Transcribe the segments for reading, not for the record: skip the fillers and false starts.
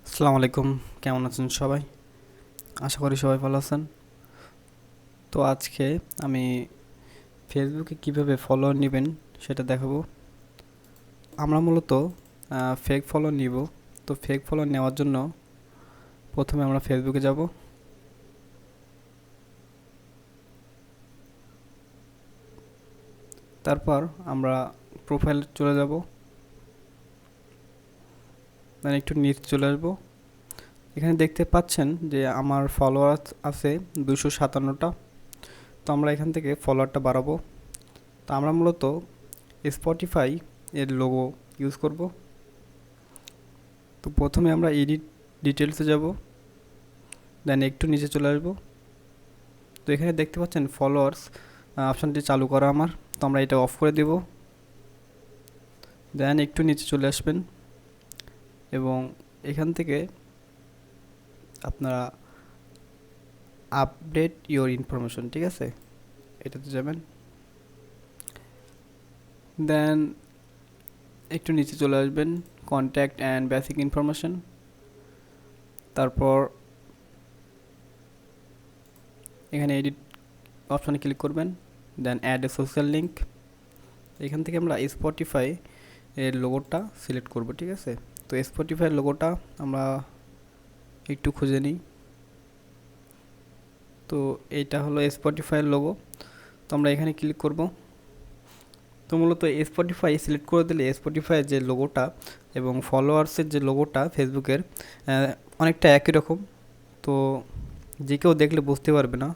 আসসালামু আলাইকুম। কেমন আছেন সবাই? আশা করি সবাই ভালো আছেন। তো আজকে আমি ফেসবুকে কিভাবে ফলোয়ার নেবেন সেটা দেখাবো। আমরা মূলত ফেক ফলোয়ার নিব। তো ফেক ফলোয়ার নেওয়ার জন্য প্রথমে আমরা ফেসবুকে যাব। তারপর আমরা প্রোফাইল চলে যাব, দেন একটু নিচে চলে আসবো। এখানে দেখতে পাচ্ছেন যে আমার ফলোয়ার আছে 257টা। তো আমরা এখান থেকে ফলোয়ারটা বাড়াবো। তো আমরা মূলত স্পটিফাই এর লোগো ইউজ করব। তো প্রথমে আমরা এডিট ডিটেলসে যাব, দেন একটু নিচে চলে আসবো। তো এখানে দেখতে পাচ্ছেন ফলোয়ার্স অপশানটি চালু করা আমার। তো আমরা এটা অফ করে দেব, দেন একটু নিচে চলে আসবেন এবং এখান থেকে আপনারা আপডেট ইওর ইনফরমেশন, ঠিক আছে, এটাতে যাবেন। দেন একটু নিচে চলে আসবেন, কন্ট্যাক্ট অ্যান্ড বেসিক ইনফরমেশন। তারপর এখানে এডিট অপশানে ক্লিক করবেন, দেন অ্যাড এ সোশ্যাল লিঙ্ক। এখান থেকে আমরা স্পটিফাই এর লোগোটা সিলেক্ট করব, ঠিক আছে। তো স্পটিফাইয়ের লোগোটা আমরা একটু খুঁজে নিই। তো এইটা হলো স্পটিফাইয়ের লোগো। তো আমরা এখানে ক্লিক করব। তো মূলত স্পটিফাই সিলেক্ট করে দিলে স্পটিফাইয়ের যে লোগোটা এবং ফলোয়ার্সের যে লোগোটা ফেসবুকের অনেকটা একই রকম। তো যে কেউ দেখলে বুঝতে পারবে না।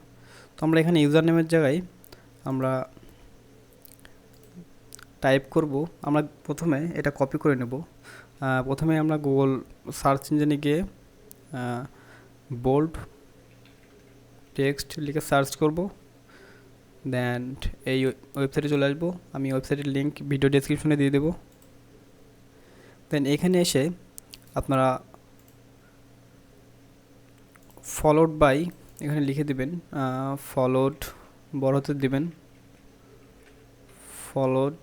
তো আমরা এখানে ইউজার নেমের জায়গায় আমরা টাইপ করব। আমরা প্রথমে এটা কপি করে নেব। প্রথমে আমরা গুগল সার্চ ইঞ্জিনে গিয়ে বোল্ড টেক্সট লিখে সার্চ করব। দেন এই ওয়েবসাইটে চলে আসবো। আমি ওয়েবসাইটের লিঙ্ক ভিডিও ডেসক্রিপশনে দিয়ে দেবো। দেন এখানে এসে আপনারা ফলোড বাই এখানে লিখে দিবেন, ফলোড বড় হাতে দিবেন, followed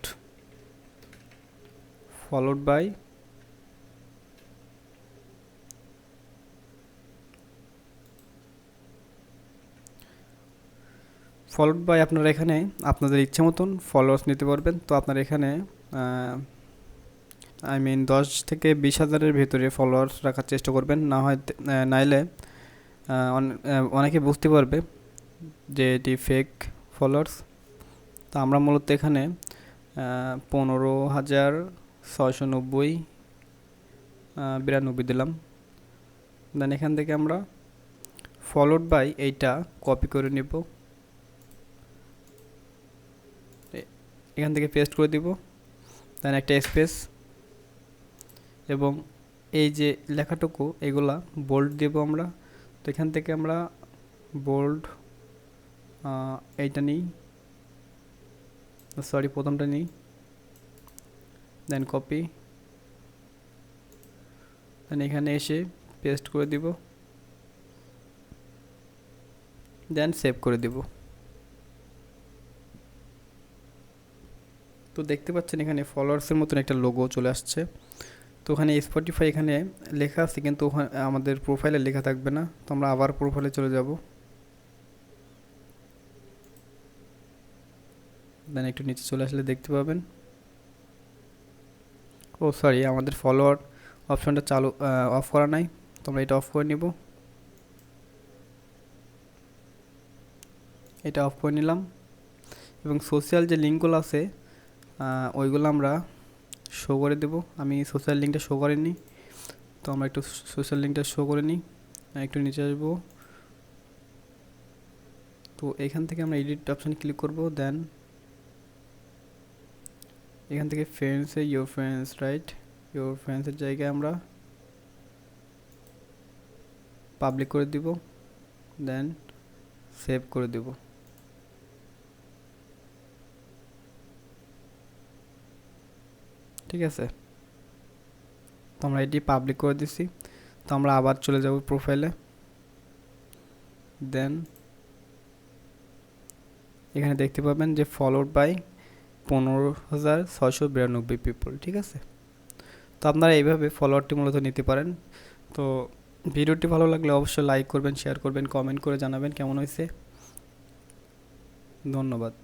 followed by followed by আপনারা এখানে আপনাদের ইচ্ছে মতন ফলোয়ার্স নিতে পারবেন। তো আপনারা এখানে 10 থেকে 20 হাজারের ভেতরে ফলোয়ার্স রাখার চেষ্টা করবেন, না হয় নাইলে অনেকে বুঝতে পারবে যে এটি ফেক ফলোয়ার্স। তো আমরা মূলত এখানে 15,690 92 দিলাম। দেন এখান থেকে আমরা ফলোড বাই এইটা কপি করে নিব, এখান থেকে পেস্ট করে দিব। দেন একটা স্পেস এবং এই যে লেখাটুকু এগুলা বোল্ড দেব আমরা। তো এখান থেকে আমরা বোল্ড এইটা নিই, সরি প্রথমটা নিই, দেন কপি, দেন এখানে এসে পেস্ট করে দিব, দেন সেভ করে দিব। তো দেখতে পাচ্ছেন এখানে ফলোয়ার্সের মতন একটা লোগো চলে আসছে। তো ওখানে স্পটিফাই এখানে লেখা আছে, কিন্তু ওখানে আমাদের প্রোফাইলে লেখা থাকবে না। তো আমরা আবার প্রোফাইলে চলে যাব, দেন একটু নিচে চলে আসলে দেখতে পাবেন, ও সরি, আমাদের ফলোয়ার অপশনটা চালু অফ করা নাই। তো আমরা এটা অফ করে নিব, এটা অফ করে নিলাম। এবং সোশ্যাল যে লিঙ্কগুলো আছে ওইগুলো আমরা শো করে দেব। আমি সোশ্যাল লিঙ্কটা শো করিনি, তো আমরা একটু সোশ্যাল লিঙ্কটা শো করে নিই। একটু নিচে আসবো। তো এখান থেকে আমরা এডিট অপশানে ক্লিক করব। দেন এখান থেকে ফ্রেন্ডসে ইয়োর ফ্রেন্ডস, রাইট, ইয়োর ফ্রেন্ডসের জায়গায় আমরা পাবলিক করে দিব, দেন সেভ করে দেব। ঠিক আছে, তো আমরা এটি পাবলিক করে দিছি। তো আমরা আবার চলে যাব প্রোফাইলে। দেন এখানে দেখতে পাবেন যে ফলোড বাই 15,692 পিপল, ঠিক আছে। তো আপনারা এইভাবে ফলোয়ারটি মূলত নিতে পারেন। তো ভিডিওটি ভালো লাগলে অবশ্যই লাইক করবেন, শেয়ার করবেন, কমেন্ট করে জানাবেন কেমন হয়েছে। ধন্যবাদ।